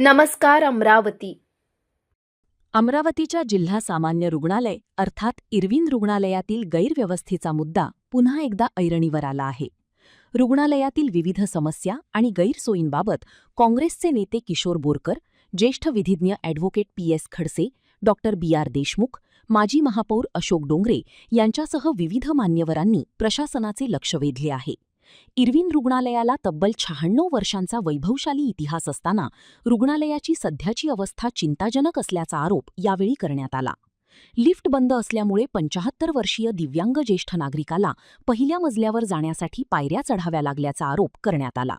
नमस्कार अमरावती. अमरावतीच्या जिल्हा सामान्य रुग्णालय अर्थात इरविन रुग्णालयातील गैरव्यवस्थेचा मुद्दा पुन्हा एकदा ऐरणीवर आला आहे. रुग्णालयातील विविध समस्या आणि गैरसोयींबाबत काँग्रेसचे नेते किशोर बोरकर, ज्येष्ठ विधिज्ञ ॲडव्होकेट PS खडसे, डॉ. BR देशमुख, माजी महापौर अशोक डोंगरे यांच्यासह विविध मान्यवरांनी प्रशासनाचे लक्ष वेधले आहे. इरविन रुग्णालयाला तब्बल 96 वर्षांचा वैभवशाली इतिहास असताना रुग्णालयाची सध्याची अवस्था चिंताजनक असल्याचा आरोप यावेळी करण्यात आला. लिफ्ट बंद असल्यामुळे 75 वर्षीय दिव्यांग ज्येष्ठ नागरिकाला पहिल्या मजल्यावर जाण्यासाठी पायऱ्या चढाव्या लागल्याचा आरोप करण्यात आला.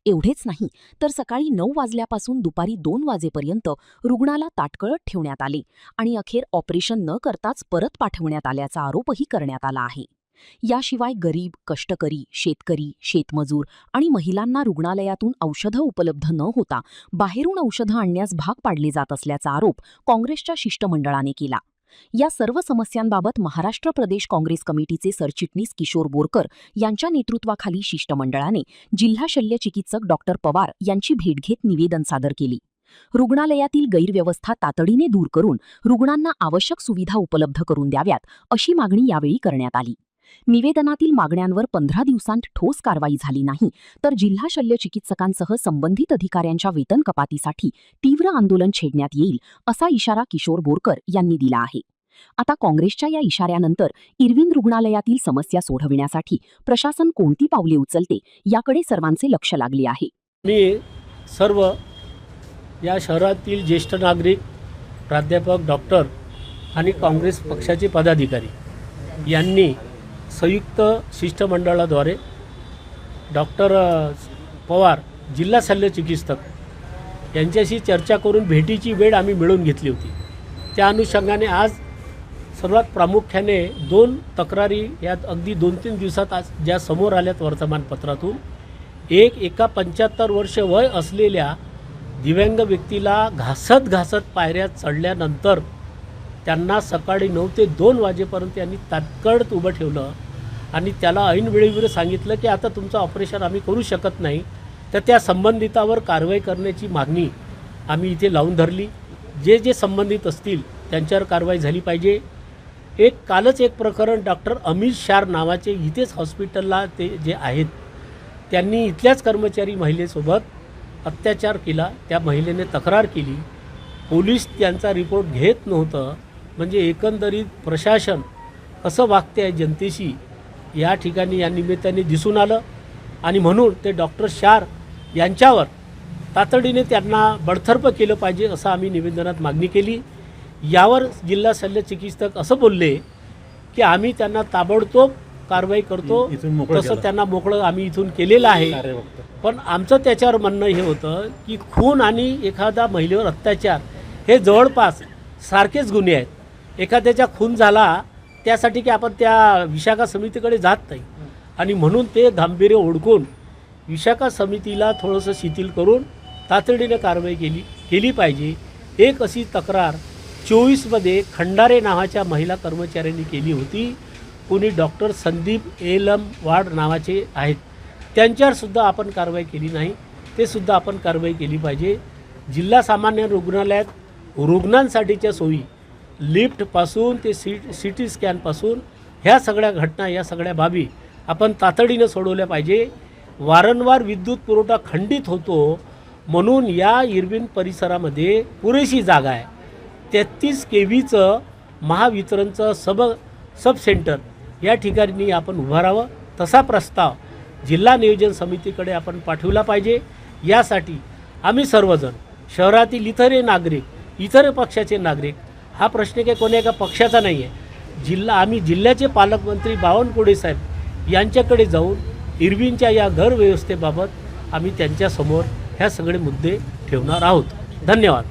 एवढेच नाही तर सकाळी 9 वाजल्यापासून दुपारी 2 वाजेपर्यंत रुग्णाला ताटकळत ठेवण्यात आले आणि अखेर ऑपरेशन न करताच परत पाठवण्यात आल्याचा आरोपही करण्यात आला आहे. याशिवाय गरीब, कष्टकरी, शेतकरी, शेतमजूर आणि महिलांना रुग्णालयातून औषधं उपलब्ध न होता बाहेरून औषधं आणण्यास भाग पाडले जात असल्याचा आरोप काँग्रेसच्या शिष्टमंडळाने केला. या सर्व समस्यांबाबत महाराष्ट्र प्रदेश काँग्रेस कमिटीचे सरचिटणीस किशोर बोरकर यांच्या नेतृत्वाखाली शिष्टमंडळाने जिल्हा शल्य चिकित्सक डॉ. पवार यांची भेट घेत निवेदन सादर केले. रुग्णालयातील गैरव्यवस्था तातडीने दूर करून रुग्णांना आवश्यक सुविधा उपलब्ध करून द्याव्यात अशी मागणी यावेळी करण्यात आली. निवेदनातील मागण्यांवर 15 दिवसांत ठोस कारवाई झाली नाही तर जिल्हा शल्य चिकित्सकांसह संबंधित अधिकाऱ्यांच्या वेतन कपातीसाठी तीव्र आंदोलन छेडण्यात येईल असा इशारा किशोर बोरकर यांनी दिला आहे. आता काँग्रेसच्या या इशाऱ्यानंतर इरविन रुग्णालयातील समस्या सोडविण्यासाठी प्रशासन कोणती पावले उचलते याकडे सर्वांचे लक्ष लागले आहे. मी सर्व या शहरातील ज्येष्ठ नागरिक, प्राध्यापक, डॉक्टर आणि काँग्रेस पक्षाचे पदाधिकारी यांनी संयुक्त शिष्टमंडळाद्वारे डॉक्टर पवार जिल्हा शल्य चिकित्सक यांच्याशी चर्चा करून भेटीची वेळ आम्ही मिळवून घेतली होती. त्या अनुषंगाने आज सर्वात प्रामुख्याने 2 तक्रारी यात अगदी 2-3 दिवसात आज ज्या समोर आल्यात वर्तमानपत्रातून, एका 75 वर्ष वय असलेल्या दिव्यांग व्यक्तीला घासत पायऱ्या चढल्यानंतर त्यांना सकाळी 9 ते 2 वाजेपर्यंत यांनी तात्काळ उभं ठेवलं आणि त्याला ऐनवेळीवर सांगितलं की आता तुमचं ऑपरेशन आम्ही करू शकत नाही. तर त्या संबंधितावर कारवाई करण्याची मागणी आम्ही इथे लावून धरली. जे संबंधित असतील त्यांच्यावर कारवाई झाली पाहिजे. कालच एक प्रकरण डॉक्टर अमित शार नावाचे इथेच हॉस्पिटलला ते जे आहेत त्यांनी इथल्याच कर्मचारी महिलेसोबत अत्याचार केला. त्या महिलेने तक्रार केली. पोलीस त्यांचा रिपोर्ट घेत नव्हतं. म्हणजे एकंदरीत प्रशासन कसं वागते आहे जनतेशी या ठिकाणी या निमित्ताने दिसून आलं आणि म्हणून ते डॉक्टर शार यांच्यावर तातडीने त्यांना बडतर्फ केलं पाहिजे असं आम्ही निवेदनात मागणी केली. यावर जिल्हा शल्य चिकित्सक असं बोलले की आम्ही त्यांना ताबडतोब कारवाई करतो, तसं त्यांना मोकळं आम्ही इथून केलेलं आहे. पण आमचं त्याच्यावर म्हणणं हे होतं की खून आणि एखादा महिलेवर अत्याचार हे जवळपास सारखेच गुन्हे आहेत. एखाद्याचा खून झाला त्यासाठी की आपण त्या विशाखा समितीकडे जात नाही आणि म्हणून ते गांभीर्य ओळखून विशाखा समितीला थोडंसं शिथिल करून तातडीने कारवाई केली पाहिजे. एक अशी तक्रार 24मध्ये खंडारे नावाच्या महिला कर्मचाऱ्यांनी केली होती. कोणी डॉक्टर संदीप LM वाड नावाचे आहेत, त्यांच्यावरसुद्धा आपण कारवाई केली नाही. ते सुद्धा आपण कारवाई केली पाहिजे. जिल्हा सामान्य रुग्णालयात रुग्णांसाठीच्या सोयी, लिफ्टपासून ते CT स्कॅनपासून ह्या सगळ्या घटना, या सगळ्या बाबी आपण तातडीनं सोडवल्या पाहिजे. वारंवार विद्युत पुरवठा खंडित होतो म्हणून या इरविन परिसरामध्ये पुरेशी जागा आहे. 33 kVचं महावितरणचं सब सेंटर या ठिकाणी आपण उभारावं. तसा प्रस्ताव जिल्हा नियोजन समितीकडे आपण पाठवला पाहिजे. यासाठी आम्ही सर्वजण शहरातील इतर नागरिक, इतर पक्षाचे नागरिक, हा प्रश्न काही कोण्या एका पक्षाचा नाही आहे. आम्ही जिल्ह्याचे पालकमंत्री बावनकुळे साहेब यांच्याकडे जाऊन इरविनच्या या गैरव्यवस्थेबाबत आम्ही त्यांच्यासमोर ह्या सगळे मुद्दे ठेवणार आहोत. धन्यवाद.